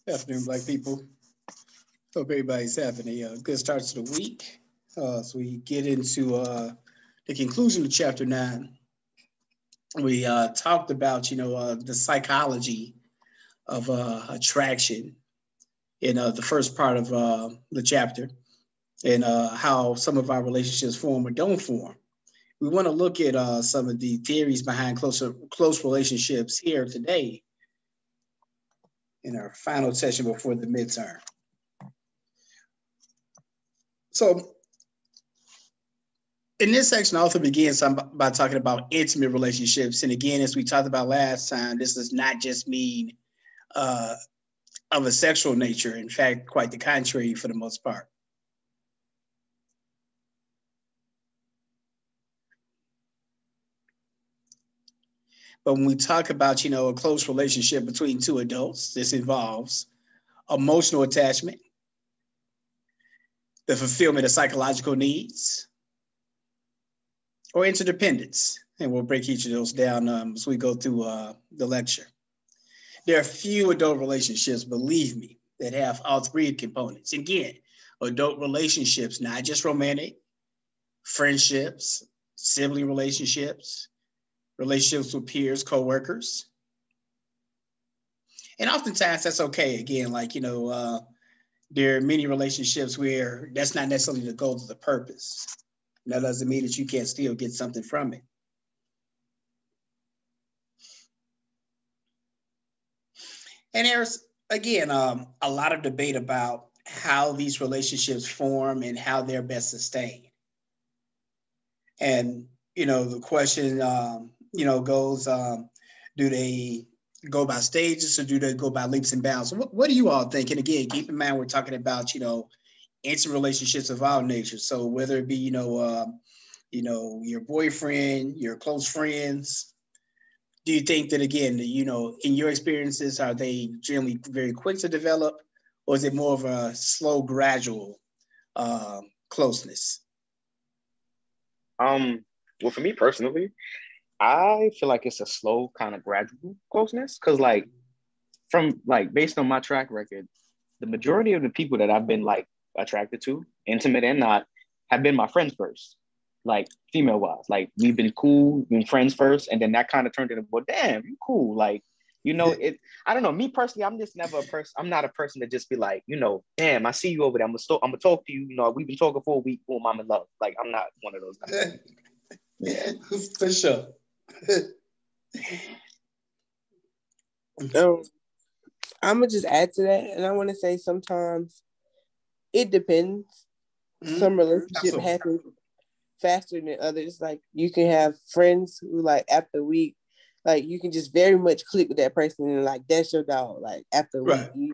Afternoon, Black people. Hope everybody's having a good start to the week. So we get into the conclusion of chapter 9. We talked about, the psychology of attraction in the first part of the chapter and how some of our relationships form or don't form. We want to look at some of the theories behind close relationships here today in our final session before the midterm. So in this section, I also begin by talking about intimate relationships. And again, as we talked about last time, this does not just mean uh, of a sexual nature. In fact, quite the contrary for the most part. But when we talk about, a close relationship between two adults, this involves emotional attachment, the fulfillment of psychological needs, or interdependence. And we'll break each of those down as we go through the lecture. There are few adult relationships, believe me, that have all three components. Again, adult relationships, not just romantic, friendships, sibling relationships, relationships with peers, coworkers. And oftentimes that's okay. Again, there are many relationships where that's not necessarily the goal of the purpose. That doesn't mean that you can't still get something from it. And there's, again, a lot of debate about how these relationships form and how they're best sustained. And, the question, goes, do they go by stages or do they go by leaps and bounds? What do you all think? And again, keep in mind, we're talking about, intimate relationships of all natures. So whether it be, your boyfriend, your close friends, do you think that again, in your experiences, are they generally very quick to develop, or is it more of a slow, gradual closeness? Well, for me personally, I feel like it's a slow, kind of gradual closeness. Cause from based on my track record, the majority of the people that I've been attracted to, intimate and not, have been my friends first. Like female wise. Like we've been cool, been friends first, and then that kind of turned into, well, damn, you cool. It I don't know. Me personally, I'm just never a person, I'm not a person to just be like, damn, I see you over there. I'm gonna talk to you. We've been talking for a week, boom, I'm in love. Like I'm not one of those guys. Yeah, for sure. Um, I'm gonna just add to that, and I want to say sometimes it depends. Some relationship happen faster than others. Like you can have friends who after a week, you can just very much click with that person and that's your dog. Like after a week,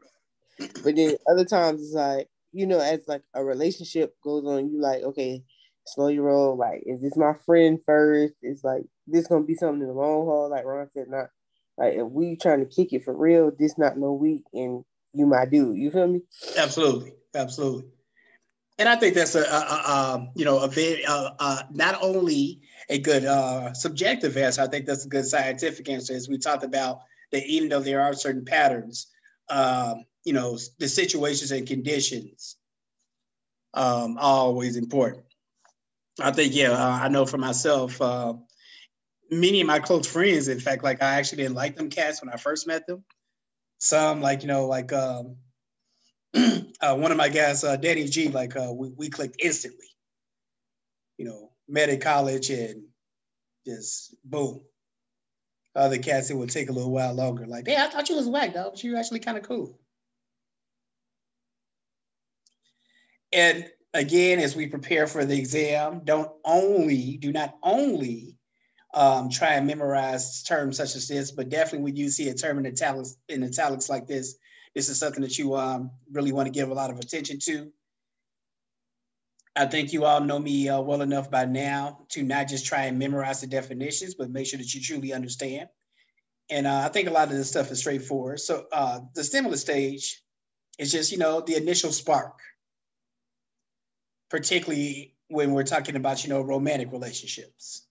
but then other times it's as a relationship goes on, you okay, slow your roll. Like, is this my friend first? It's this gonna be something in the long haul. Like Ron said, not if we trying to kick it for real, this not no week, and you my dude. You feel me? Absolutely, absolutely. And I think that's a very not only a good subjective answer. I think that's a good scientific answer, as we talked about that. Even though there are certain patterns, the situations and conditions are always important. I think, I know for myself, many of my close friends, in fact, I actually didn't like them cats when I first met them. Some one of my guys, Danny G, we clicked instantly. Met in college and just boom. Other cats, it would take a little while longer. Like, hey, I thought you was whack, dog, but you actually kind of cool. And again, as we prepare for the exam, do not only try and memorize terms such as this, but definitely when you see a term in italics like this is something that you really want to give a lot of attention to. I think you all know me well enough by now to not just try and memorize the definitions, but make sure that you truly understand. And I think a lot of this stuff is straightforward. So the stimulus stage is just, the initial spark, particularly when we're talking about, romantic relationships.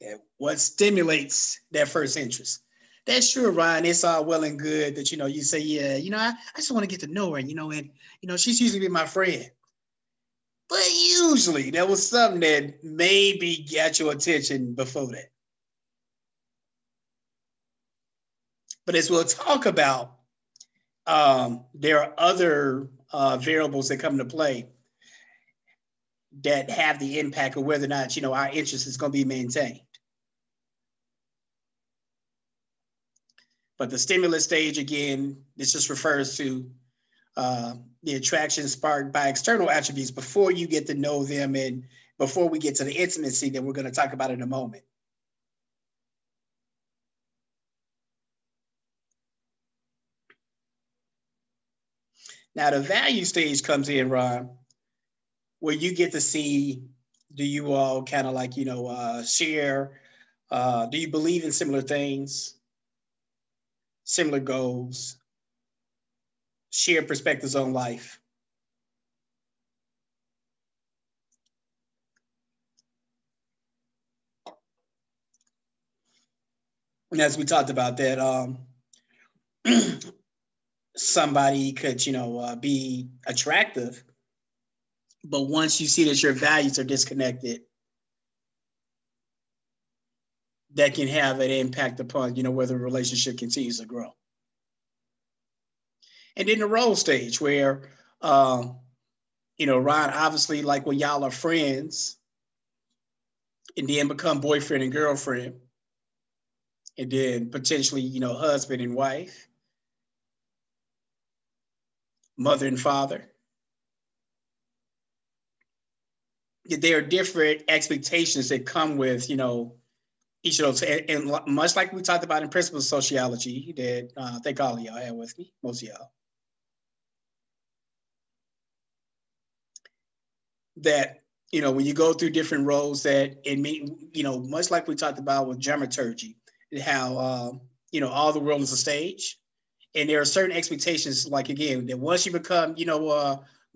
Yeah, what stimulates that first interest? That's true, Ryan. It's all well and good that, you say, yeah, I just want to get to know her, and she's usually been my friend. But usually there was something that maybe got your attention before that. But as we'll talk about, there are other variables that come into play that have the impact of whether or not, our interest is going to be maintained. But the stimulus stage, again, this just refers to the attraction sparked by external attributes before you get to know them and before we get to the intimacy that we're going to talk about in a moment. Now, the value stage comes in, Ron, where you get to see, do you all kind of like, share? Do you believe in similar things, similar goals, share perspectives on life? And as we talked about that, somebody could, be attractive, but once you see that your values are disconnected, that can have an impact upon, whether a relationship continues to grow. And then the role stage where, Ron, obviously, like when y'all are friends and then become boyfriend and girlfriend, and then potentially, husband and wife, mother and father. There are different expectations that come with, each of those. And much like we talked about in principles of sociology that I think all of y'all had with me, most of y'all, that, when you go through different roles that it mean, much like we talked about with dramaturgy, how, all the world is a stage. And there are certain expectations, like, again, that once you become,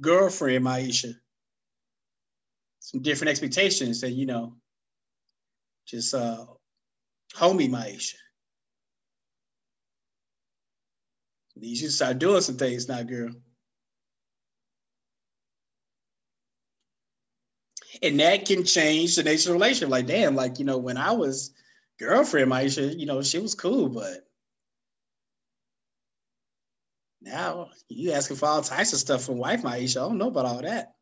girlfriend, Maisha, some different expectations that, just homie, Maisha. You should start doing some things now, girl. And that can change the nature of the relationship. Like, damn, like, when I was girlfriend, Maisha, she was cool, but now you asking for all types of stuff from wife, Maisha. I don't know about all that.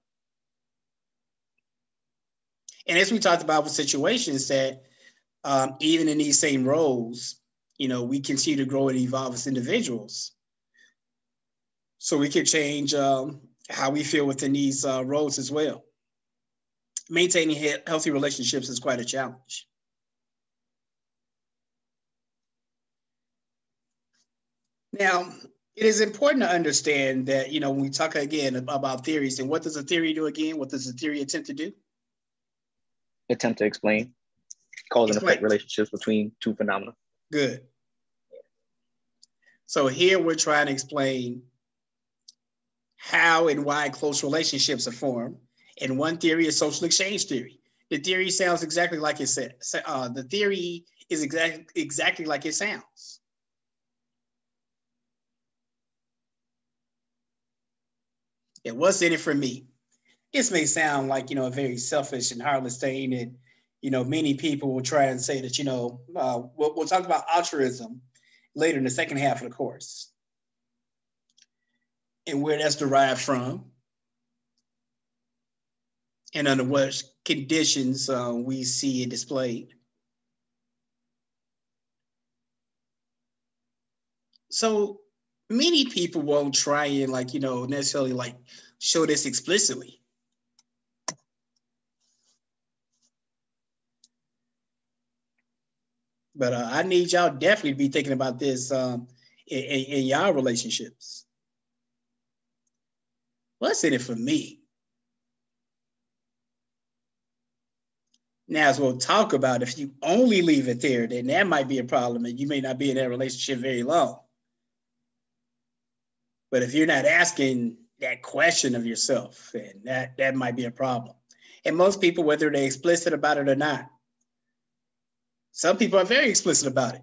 And as we talked about with situations that even in these same roles, we continue to grow and evolve as individuals. So we can change how we feel within these roles as well. Maintaining healthy relationships is quite a challenge. Now, it is important to understand that, when we talk again about theories, and what does a theory do again? What does a theory attempt to do? Attempt to explain cause and effect relationships between two phenomena. Good. So here we're trying to explain how and why close relationships are formed. And one theory is social exchange theory. The theory sounds exactly like it says. The theory is exactly like it sounds. And what's in it for me? This may sound like, a very selfish and heartless thing. And, many people will try and say that, we'll talk about altruism later in the second half of the course and where that's derived from and under what conditions we see it displayed. So many people won't try and necessarily show this explicitly. But I need y'all definitely to be thinking about this in y'all relationships. What's in it for me? Now, as we'll talk about, if you only leave it there, then that might be a problem and you may not be in that relationship very long. But if you're not asking that question of yourself, then that might be a problem. And most people, whether they're explicit about it or not, Some people are very explicit about it.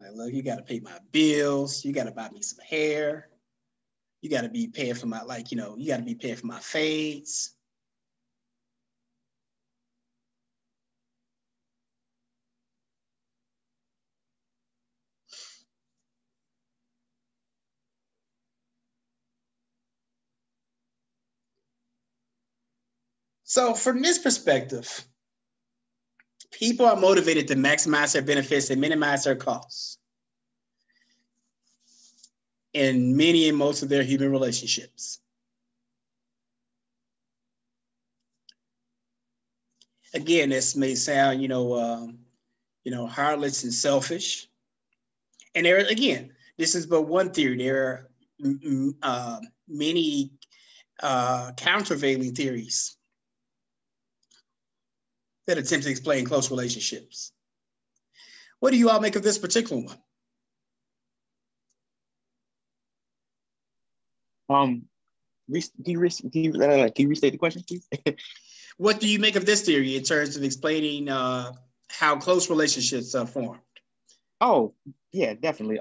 Like, look, you got to pay my bills. You got to buy me some hair. You got to be paying for my, like, you know, you got to be paying for my fades. So from this perspective, people are motivated to maximize their benefits and minimize their costs in many and most of their human relationships. Again, this may sound, heartless and selfish. And there, again, this is but one theory. There are many countervailing theories that attempt to explain close relationships. What do you all make of this particular one? Can you restate the question, please? What do you make of this theory in terms of explaining how close relationships are formed? Oh, yeah, definitely.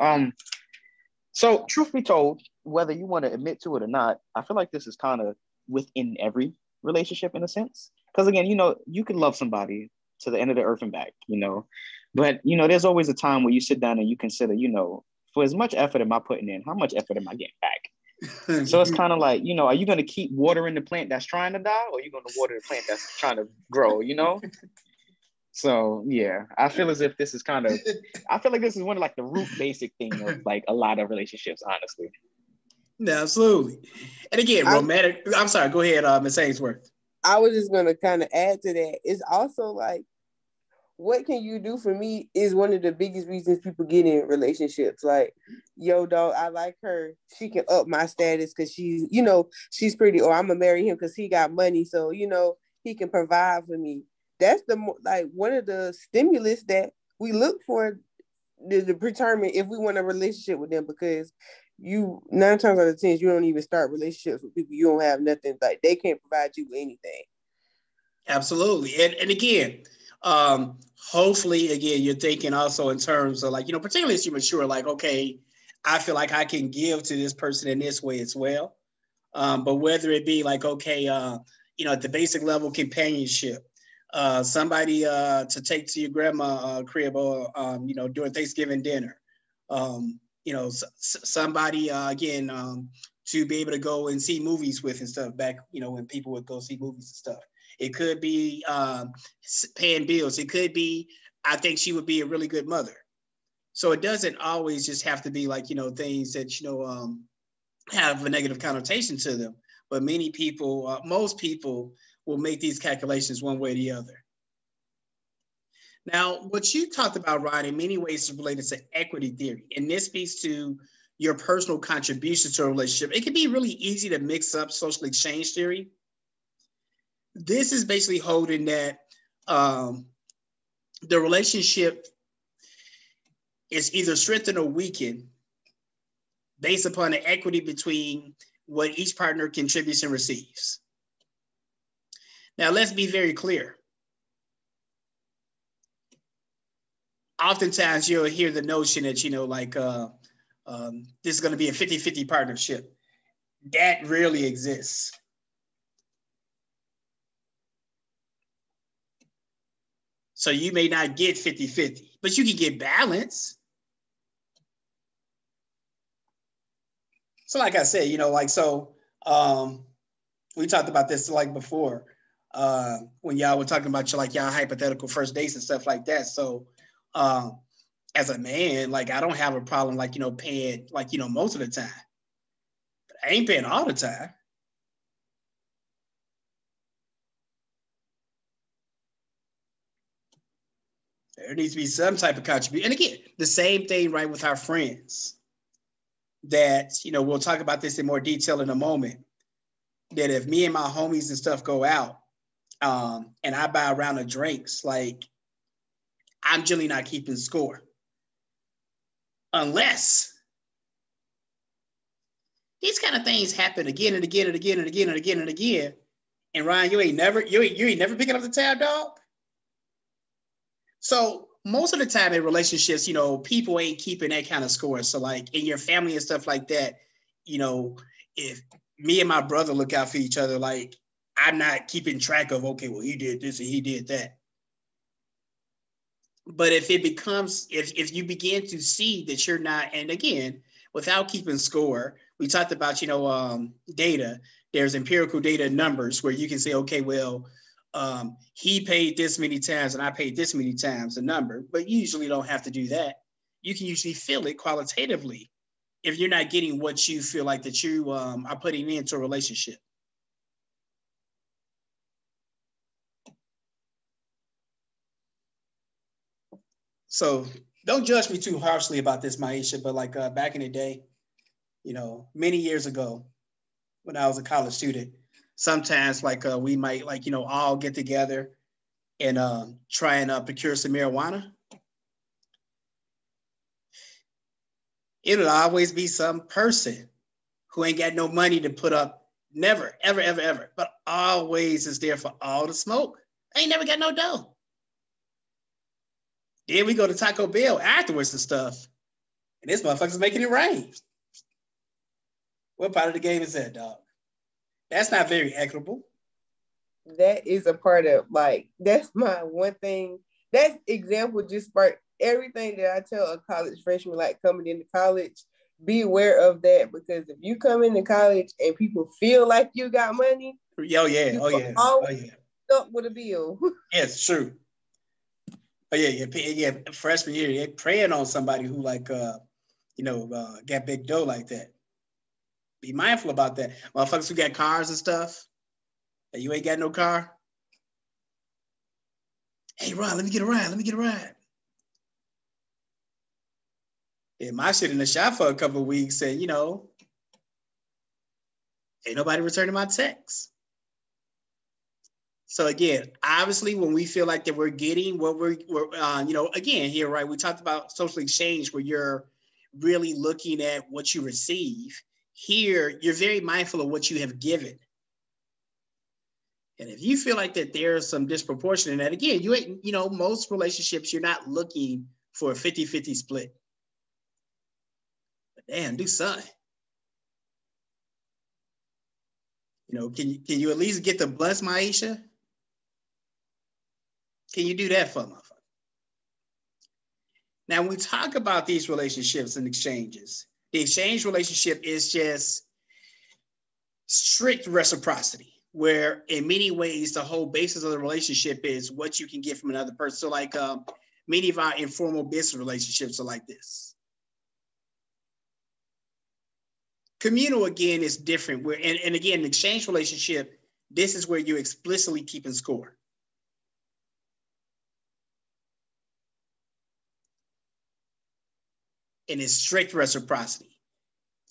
So truth be told, whether you want to admit to it or not, I feel like this is kind of within every relationship in a sense. Because again, you can love somebody to the end of the earth and back, but there's always a time where you sit down and you consider, for as much effort am I putting in, how much effort am I getting back? So it's kind of like, are you going to keep watering the plant that's trying to die, or are you going to water the plant that's trying to grow, So yeah, I feel as if this is I feel like this is one of like the root basic thing of like a lot of relationships, honestly. Absolutely. And again, romantic, I'm sorry, go ahead, Ms. Ainsworth. I was just going to kind of add to that. It's also like, what can you do for me is one of the biggest reasons people get in relationships. Like, yo, dog, I like her. She can up my status because she's pretty, or I'm going to marry him because he got money. So, he can provide for me. That's one of the stimulus that we look for to determine if we want a relationship with them, because 9 times out of 10, you don't even start relationships with people you don't have nothing, like they can't provide you with anything. Absolutely. And again, hopefully, again, you're thinking also in terms of like, particularly as you mature, like, okay, I feel like I can give to this person in this way as well. But whether it be like, okay, at the basic level, companionship, somebody to take to your grandma crib or, during Thanksgiving dinner, somebody, again, to be able to go and see movies with and stuff back, when people would go see movies and stuff. It could be paying bills. It could be, I think she would be a really good mother. So it doesn't always just have to be like, things that, have a negative connotation to them. But many people, most people will make these calculations one way or the other. Now, what you talked about, Ryan, in many ways is related to equity theory. And this speaks to your personal contribution to a relationship. It can be really easy to mix up social exchange theory. This is basically holding that the relationship is either strengthened or weakened based upon the equity between what each partner contributes and receives. Now, let's be very clear. Oftentimes, you'll hear the notion that, this is going to be a 50-50 partnership. That rarely exists. So you may not get 50-50, but you can get balance. So like I said, we talked about this like before, when y'all were talking about y'all hypothetical first dates and stuff like that. So as a man, like I don't have a problem paying most of the time. But I ain't paying all the time. There needs to be some type of contribution. And again, the same thing, right, with our friends. That, we'll talk about this in more detail in a moment. That if me and my homies and stuff go out and I buy a round of drinks, like I'm generally not keeping score. Unless, these kind of things happen again and again and again and again and again and again. And Ryan, you ain't never picking up the tab, dog. So most of the time in relationships, people ain't keeping that kind of score. So like in your family and stuff like that, if me and my brother look out for each other, like I'm not keeping track of, okay, well, he did this and he did that. But if it becomes, if you begin to see that you're not, and again, without keeping score, we talked about, data, there's empirical data numbers where you can say, okay, well, he paid this many times and I paid this many times, a number, but you usually don't have to do that. You can usually feel it qualitatively if you're not getting what you feel like that you are putting into a relationship. So don't judge me too harshly about this, Maisha, but like back in the day, many years ago when I was a college student, sometimes like we might like, all get together and try and procure some marijuana. It'll always be some person who ain't got no money to put up, never, ever, ever, ever, but always is there for all the smoke. Ain't never got no dough. Then we go to Taco Bell afterwards and stuff, and this motherfucker's making it rain. What part of the game is that, dog? That's not very equitable. That is a part of, like, that's my one thing. That example just sparked everything that I tell a college freshman, like coming into college. Be aware of that, because if you come into college and people feel like you got money, oh yeah, stuck with a bill. Yes, true. Oh yeah. Freshman year, they're preying on somebody who like got big dough like that. Be mindful about that. Motherfuckers who got cars and stuff, and you ain't got no car. Hey, Ron, let me get a ride. Yeah, my shit in the shop for a couple of weeks said, ain't nobody returning my text. So again, obviously, when we feel like that we're getting what we're again here, right? We talked about social exchange where you're really looking at what you receive. Here, you're very mindful of what you have given. And if you feel like that there's some disproportion in that, again, you ain't, most relationships, you're not looking for a 50-50 split. But damn, do something. Can you at least get the bless, Maisha? Can you do that for a motherfucker? Now, when we talk about these relationships and exchanges, the exchange relationship is just strict reciprocity, where in many ways, the whole basis of the relationship is what you can get from another person. So like many of our informal business relationships are like this. Communal, again, is different. Where and again, an exchange relationship, this is where you're explicitly keeping score. And it's strict reciprocity.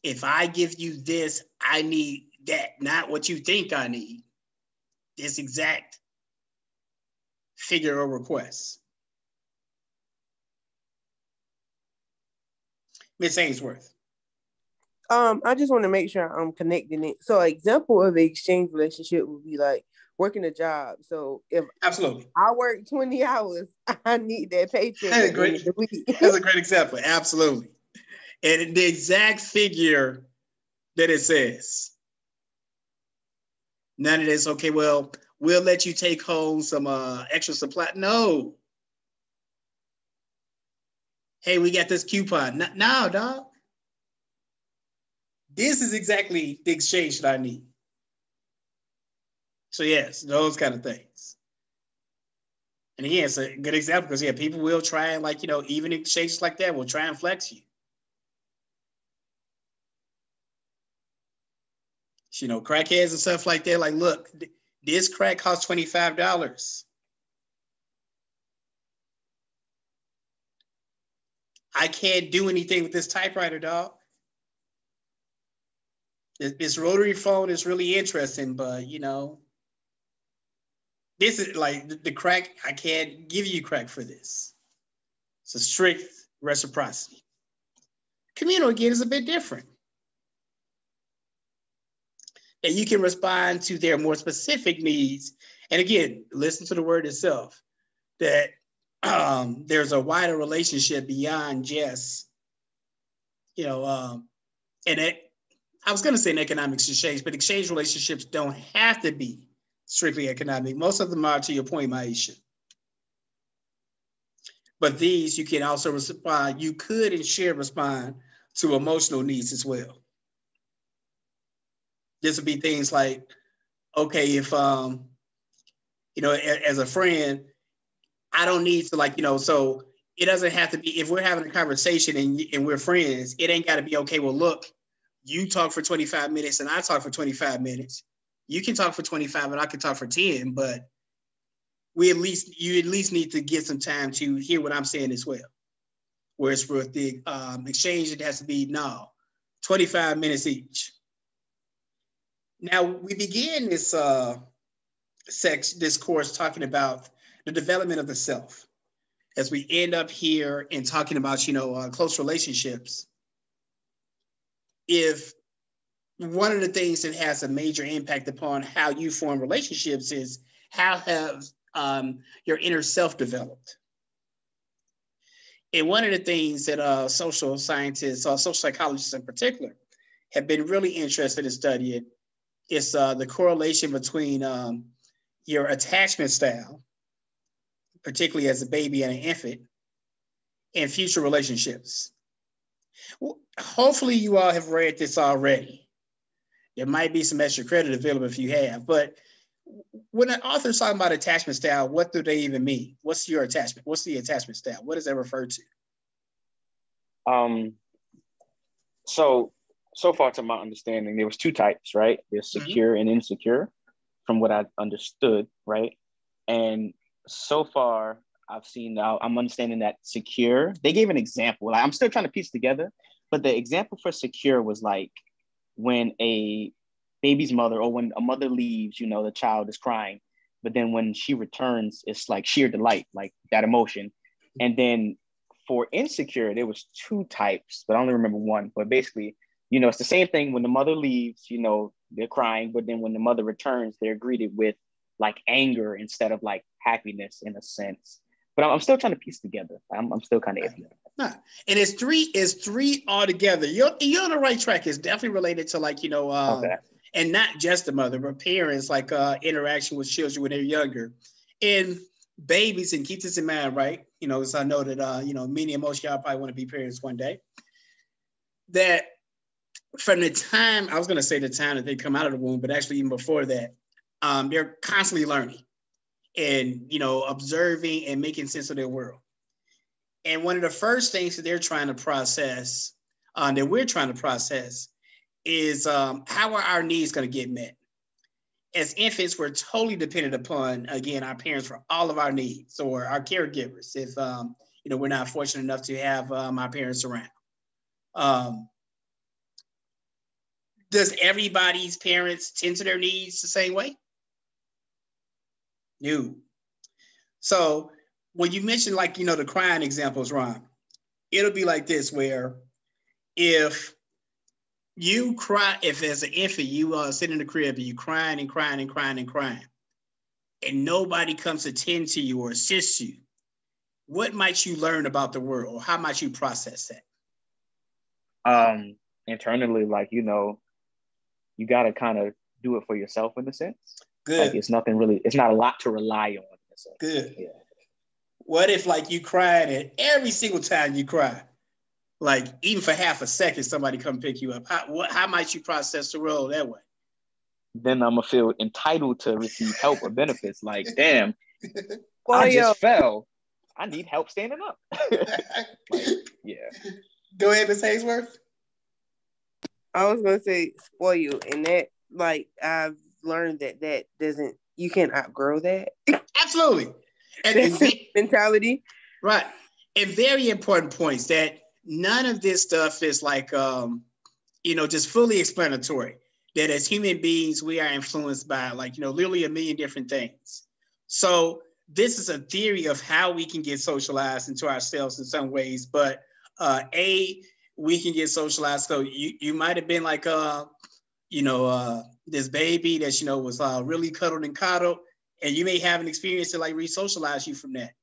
If I give you this, I need that, not what you think I need. This exact figure or request. Miss Ainsworth. I just want to make sure I'm connecting it. So, an example of an exchange relationship would be like working a job. So, if absolutely I work 20 hours, I need that paycheck that's at the end of the week. That's a great example. Absolutely. And the exact figure that it says. None of this, okay, well, we'll let you take home some extra supply. No. Hey, we got this coupon. No, dog. This is exactly the exchange that I need. So yes, those kind of things. And again, it's a good example because people will try and even exchanges like that will try and flex you. Crackheads and stuff like that. Like, look, this crack costs $25. I can't do anything with this typewriter, dog. This rotary phone is really interesting, but this is like the crack. I can't give you crack for this. It's a strict reciprocity. Communal, again, is a bit different. and you can respond to their more specific needs. And again, listen to the word itself, that there's a wider relationship beyond just, and I was going to say an economic exchange, but exchange relationships don't have to be strictly economic. Most of them are, to your point, Maisha. But these, you can also respond, you could and should respond to emotional needs as well. This would be things like, okay, if, as a friend, I don't need to so it doesn't have to be, if we're having a conversation and we're friends, it ain't got to be, okay, well, look, you talk for 25 minutes and I talk for 25 minutes. You can talk for 25 and I can talk for 10, but you at least need to get some time to hear what I'm saying as well. Whereas for the exchange, it has to be 25 minutes each. Now we begin this course talking about the development of the self. As we end up here and talking about, close relationships, if one of the things that has a major impact upon how you form relationships is how have your inner self developed. And one of the things that social scientists, social psychologists in particular, have been really interested in studying is the correlation between your attachment style, particularly as a baby and an infant, and future relationships. Well, hopefully you all have read this already. There might be some extra credit available if you have, but when an author's talking about attachment style, what do they even mean? What's your attachment? What's the attachment style? What does that refer to? So far to my understanding, there was two types, right? There's secure and insecure, from what I understood, right? And so far, I'm understanding that secure, they gave an example. Like, I'm still trying to piece together, but the example for secure was like when a baby's mother, or when a mother leaves, the child is crying, but then when she returns, it's like sheer delight, like that emotion. And then for insecure, there was two types, but I only remember one. But basically, it's the same thing. When the mother leaves, they're crying, but then when the mother returns, they're greeted with like anger instead of like happiness in a sense. But I'm still trying to piece together. I'm still kind of iffy. And it's three altogether. You're on the right track. It's definitely related to okay. And not just the mother, but parents, like interaction with children when they're younger. And babies, and keep this in mind, right? As I know that, many of most y'all probably want to be parents one day. That from the time, I was going to say the time that they come out of the womb, but actually even before that, they're constantly learning and, observing and making sense of their world. And one of the first things that they're trying to process, that we're trying to process, is how are our needs going to get met? As infants, we're totally dependent upon, again, our parents for all of our needs, or our caregivers, if we're not fortunate enough to have our parents around. Does everybody's parents tend to their needs the same way? No. So when you mentioned the crying examples, Ron, it'll be like this, where if you cry, if as an infant, you sit in the crib and you crying and crying and crying and crying, and nobody comes to tend to you or assist you, what might you learn about the world? Or how might you process that? Internally, you got to kind of do it for yourself in a sense. Good. It's not a lot to rely on. In a sense. Good. Yeah. What if you cried, and every single time you cry, even for half a second, somebody come pick you up? How might you process the world that way? Then I'm gonna feel entitled to receive help or benefits. Like, damn, I just fell. I need help standing up. Yeah. Go ahead, Ms. Haysworth. I was gonna say spoil you, and that I've learned that doesn't, you can't outgrow that. Absolutely. And mentality. Right. And very important points, that none of this stuff is just fully explanatory. That as human beings, we are influenced by literally a million different things. So this is a theory of how we can get socialized into ourselves in some ways, but we can get socialized. So you might have been this baby that, was really cuddled and coddled, and you may have an experience to like re-socialize you from that.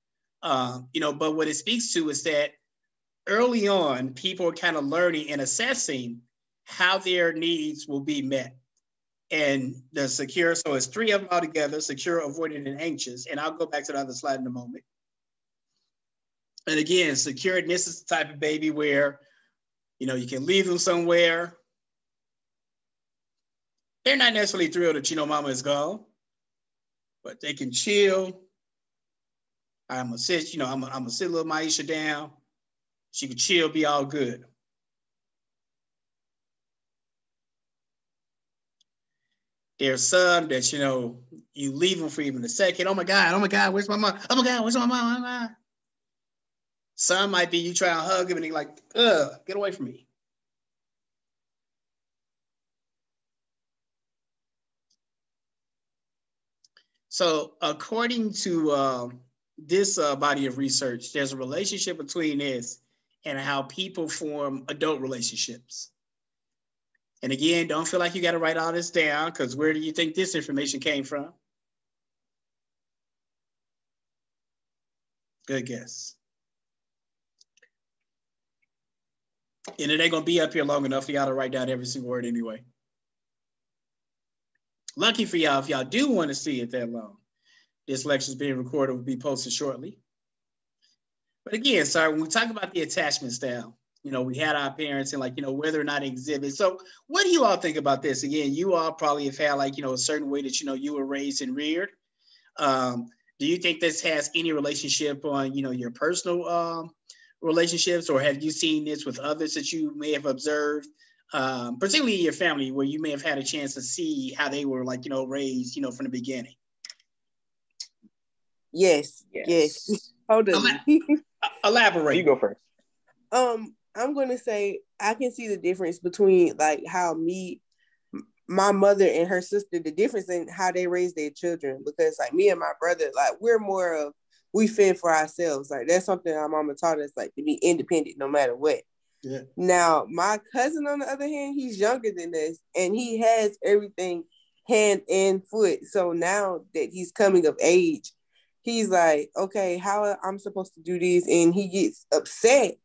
But what it speaks to is that early on, people are kind of learning and assessing how their needs will be met. And the secure, so it's 3 of them all together: secure, avoidant, and anxious. And I'll go back to the other slide in a moment. And again, secure, and this is the type of baby where, you can leave them somewhere. They're not necessarily thrilled that, mama is gone, but they can chill. I'm gonna sit, I'm gonna sit little Maisha down. She can chill, be all good. There's some that, you leave them for even a second. Oh my God, where's my mom? Oh my God, where's my mom? Some might be you try to hug them and they're like, get away from me. So according to this body of research, there's a relationship between this and how people form adult relationships. And again, don't feel like you got to write all this down, because where do you think this information came from? Good guess. And it ain't going to be up here long enough for y'all to write down every single word anyway. Lucky for y'all, if y'all do want to see it that long, this lecture is being recorded, will be posted shortly. But again, sorry, when we talk about the attachment style, we had our parents and whether or not it exhibits. So what do you all think about this? Again, you all probably have had a certain way that, you were raised and reared. Do you think this has any relationship on, your personal relationships, or have you seen this with others that you may have observed, particularly in your family, where you may have had a chance to see how they were raised, from the beginning? Yes. Hold on. Elaborate. You go first. I'm going to say I can see the difference between how my mother and her sister, the difference in how they raise their children, because me and my brother, we're more of, we fend for ourselves. That's something our mama taught us, to be independent no matter what. Yeah. Now, my cousin, on the other hand, he's younger than us, and he has everything hand and foot. So now that he's coming of age, he's like, okay, how I'm supposed to do this? And he gets upset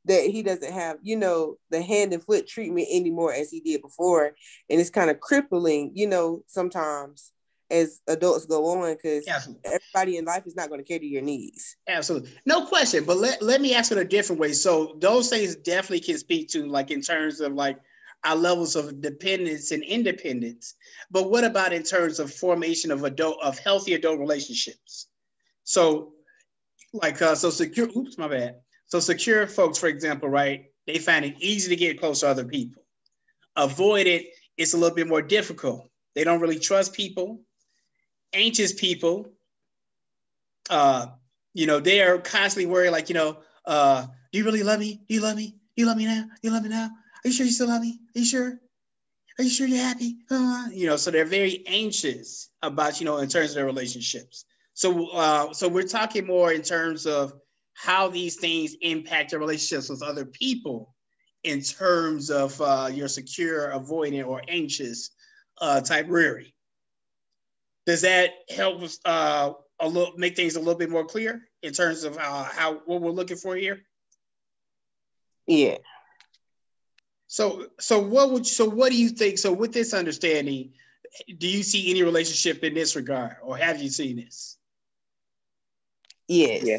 that he doesn't have, the hand and foot treatment anymore as he did before. And it's kind of crippling, sometimes as adults go on, because everybody in life is not going to cater to your needs. Absolutely. No question. But let me ask it a different way. So those things definitely can speak to in terms of our levels of dependence and independence. But what about in terms of formation of healthy adult relationships? So secure, my bad. So secure folks, for example, right? They find it easy to get close to other people. Avoidant, it's a little bit more difficult. They don't really trust people. Anxious people, they are constantly worried, do you really love me? Do you love me? Do you love me now? Do you love me now? Are you sure you still love me? Are you sure? Are you sure you're happy? So they're very anxious about, in terms of their relationships. So we're talking more in terms of how these things impact your relationships with other people in terms of your secure, avoidant, or anxious type rearing. Does that help make things a little bit more clear in terms of what we're looking for here? Yeah. So what do you think? So with this understanding, do you see any relationship in this regard, or have you seen this? Yes. Yeah.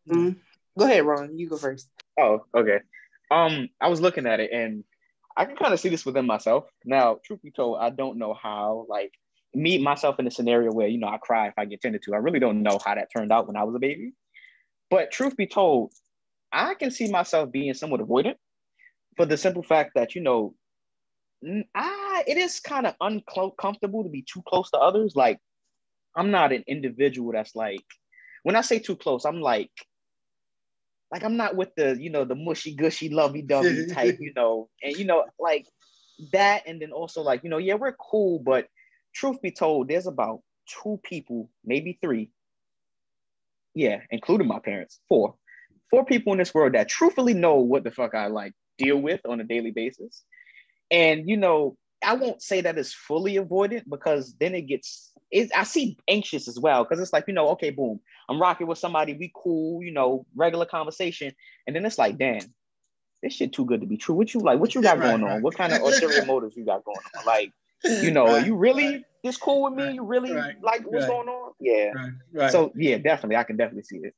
Mm-hmm. Go ahead, Ron. You go first. Oh, okay. I was looking at it and I can kind of see this within myself. Now, truth be told, I don't know how, myself in a scenario where, I cry if I get tended to. I really don't know how that turned out when I was a baby. But truth be told, I can see myself being somewhat avoidant for the simple fact that, it is kind of uncomfortable to be too close to others. I'm not an individual that's when I say too close, I'm I'm not with the, the mushy gushy lovey dovey type, and that. And then also yeah, we're cool. But truth be told, there's about 2 people, maybe 3. Yeah, including my parents, 4 people in this world that truthfully know what the fuck I deal with on a daily basis. And, I won't say that it's fully avoidant because then I see anxious as well because it's like, okay, boom, I'm rocking with somebody, we cool, regular conversation. And then it's like, damn, this shit too good to be true. What you got going on? What kind of ulterior motives you got going on? Like, are you really this cool with me? You really like what's going on? Yeah. Right. So yeah, definitely. I can definitely see it.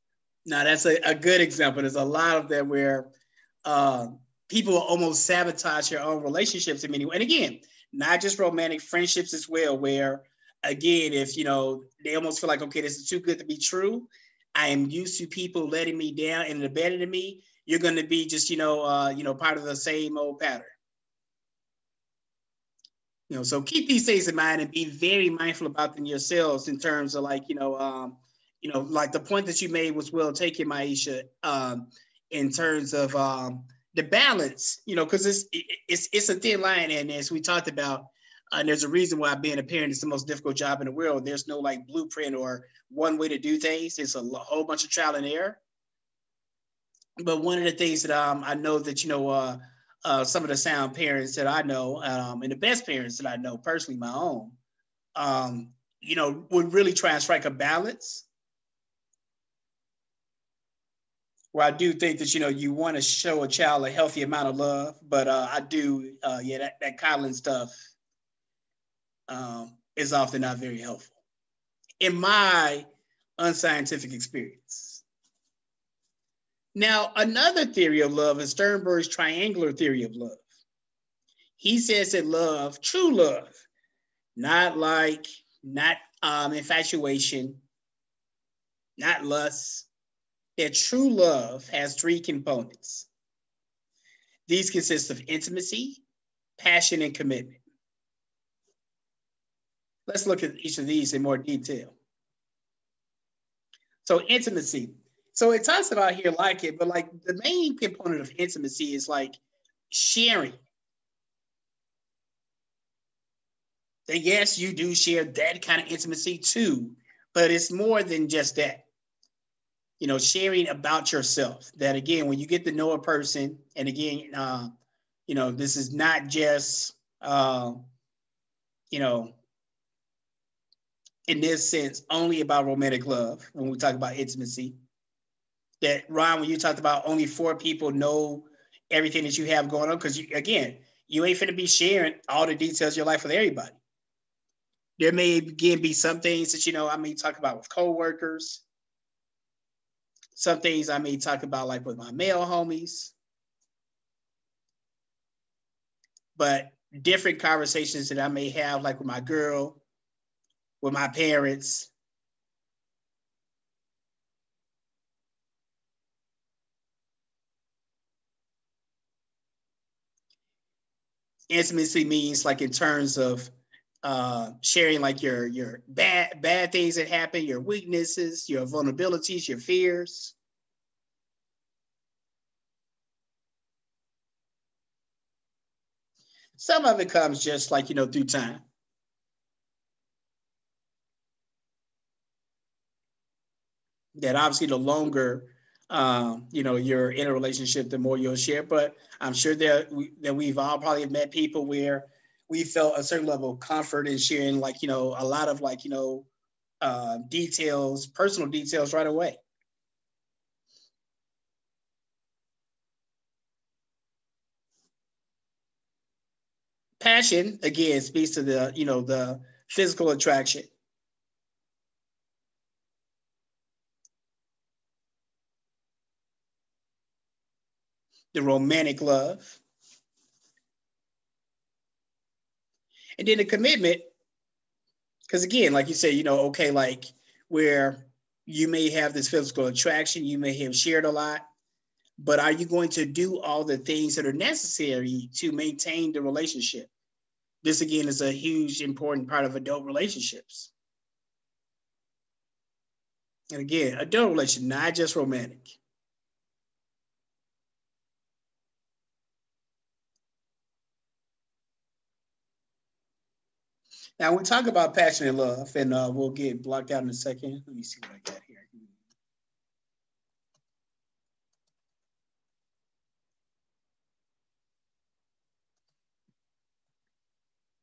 Now that's a good example. There's a lot of them where people will almost sabotage your own relationships in many ways. And again, not just romantic friendships as well, where again, if they almost feel like, okay, this is too good to be true. I am used to people letting me down and abandoning me. You're going to be just, part of the same old pattern. So keep these things in mind and be very mindful about them yourselves in terms of like, like the point that you made was well taken, Maisha, in terms of the balance, because it's a thin line. And as we talked about, there's a reason why being a parent is the most difficult job in the world. There's no like blueprint or one way to do things. It's a whole bunch of trial and error. But one of the things that I know that, some of the sound parents that I know, and the best parents that I know personally, my own, would really try and strike a balance. Where I do think that, you want to show a child a healthy amount of love, but I do, that coddling stuff is often not very helpful in my unscientific experience. Now, another theory of love is Sternberg's triangular theory of love. He says that love, true love, not infatuation, not lust, that true love has three components. These consist of intimacy, passion, and commitment. Let's look at each of these in more detail. So intimacy. So it talks about here like it, but like the main component of intimacy is like sharing. That yes, you do share that kind of intimacy too, but it's more than just that. Sharing about yourself. That again, when you get to know a person, and again, this is not just, in this sense, only about romantic love when we talk about intimacy. That, Ron, when you talked about only 4 people know everything that you have going on, because you ain't finna be sharing all the details of your life with everybody. There may, again, be some things that, I may talk about with coworkers. Some things I may talk about like with my male homies. But different conversations that I may have like with my girl, with my parents. Intimacy means like in terms of sharing like your bad things that happen, your weaknesses, your vulnerabilities, your fears. Some of it comes just like, through time. That obviously the longer, you're in a relationship, the more you'll share. But I'm sure that we've all probably met people where we felt a certain level of comfort in sharing like, a lot of like, details, personal details right away. Passion, again, speaks to the, the physical attraction. The romantic love. And then the commitment, because again, like you say, okay, like where you may have this physical attraction, you may have shared a lot, but are you going to do all the things that are necessary to maintain the relationship? This again is a huge, important part of adult relationships. And again, adult relationship, not just romantic. Now, we talk about passion and love, and we'll get blocked out in a second. Let me see what I got here.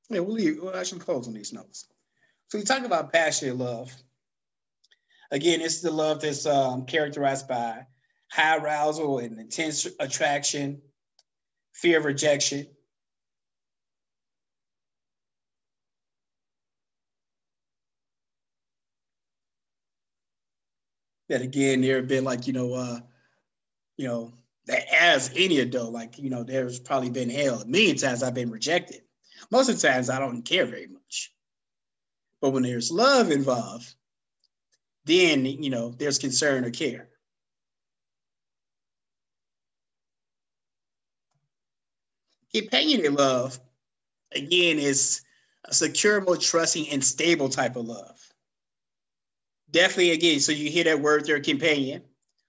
Yeah, we'll actually close on these notes. So we talk about passionate love. Again, it's the love that's characterized by high arousal and intense attraction, fear of rejection. That again, there have been like, you know, as any adult, like, there's probably been hell. A million times I've been rejected. Most of the times I don't care very much. But when there's love involved, then, there's concern or care. Companionate love, again, is a secure, more trusting, and stable type of love. Definitely, again, so you hear that word there, companion.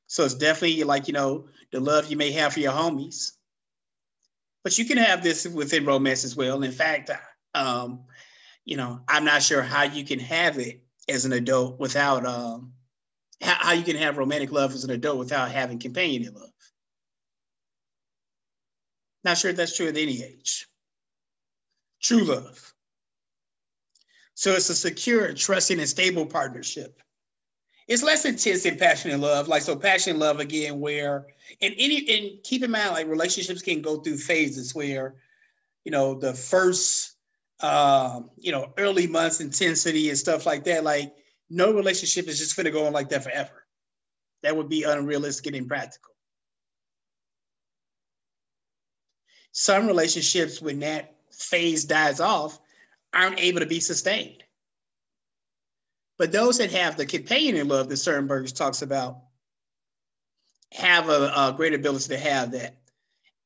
So it's definitely like, the love you may have for your homies. But you can have this within romance as well. In fact, I'm not sure how you can have it as an adult without, how you can have romantic love as an adult without having companionate love. Not sure if that's true at any age. True love. So it's a secure, trusting, and stable partnership. It's less intense than passionate love. Like, so passionate love, again, where, and keep in mind, like, relationships can go through phases where, the first, early months intensity and stuff like that, like, no relationship is just going to go on like that forever. That would be unrealistic and impractical. Some relationships, when that phase dies off, aren't able to be sustained. But those that have the companion love that Sternberg talks about have a great ability to have that.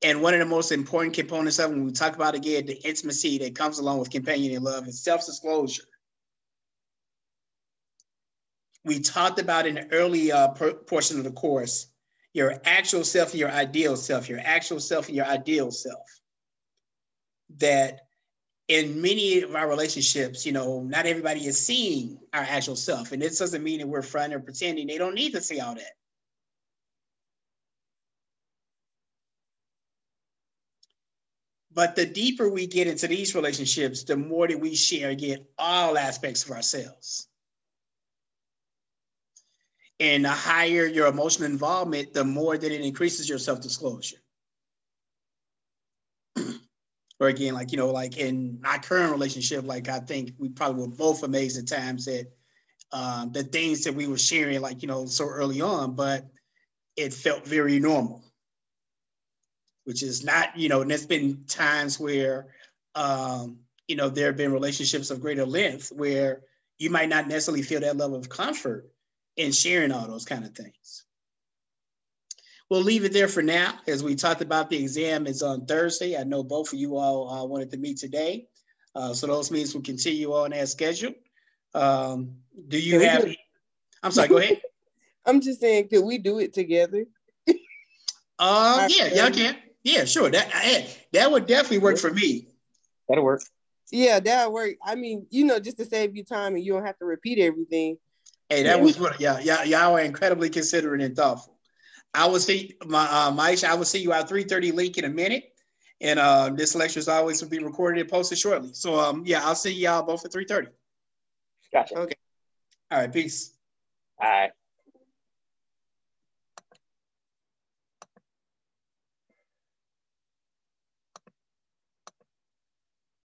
And one of the most important components of it, when we talk about, again, the intimacy that comes along with companion love, is self-disclosure. We talked about in the early portion of the course, your actual self and your ideal self, your actual self and your ideal self. That in many of our relationships, not everybody is seeing our actual self. And this doesn't mean that we're fronting or pretending. They don't need to see all that. But the deeper we get into these relationships, the more that we share, again, all aspects of ourselves. And the higher your emotional involvement, the more that it increases your self-disclosure. Or again, like, like in my current relationship, like, I think we probably were both amazed at times that the things that we were sharing, like, so early on, but it felt very normal, which is not, and there's been times where, there have been relationships of greater length where you might not necessarily feel that level of comfort in sharing all those kind of things. We'll leave it there for now. As we talked about, the exam is on Thursday. I know both of you all wanted to meet today. So those meetings will continue on as scheduled. Do you have, I'm sorry, go ahead. I'm just saying, could we do it together? Yeah, y'all can. Yeah, sure. That would definitely work for me. That'll work. Yeah, that'll work. I mean, just to save you time and you don't have to repeat everything. Hey, that was what, y'all are incredibly considerate and thoughtful. I will see Maisha, I will see you at 3:30 link in a minute. And this lecture is always will be recorded and posted shortly. So I'll see y'all both at 3:30. Gotcha. Okay. All right, peace. All right.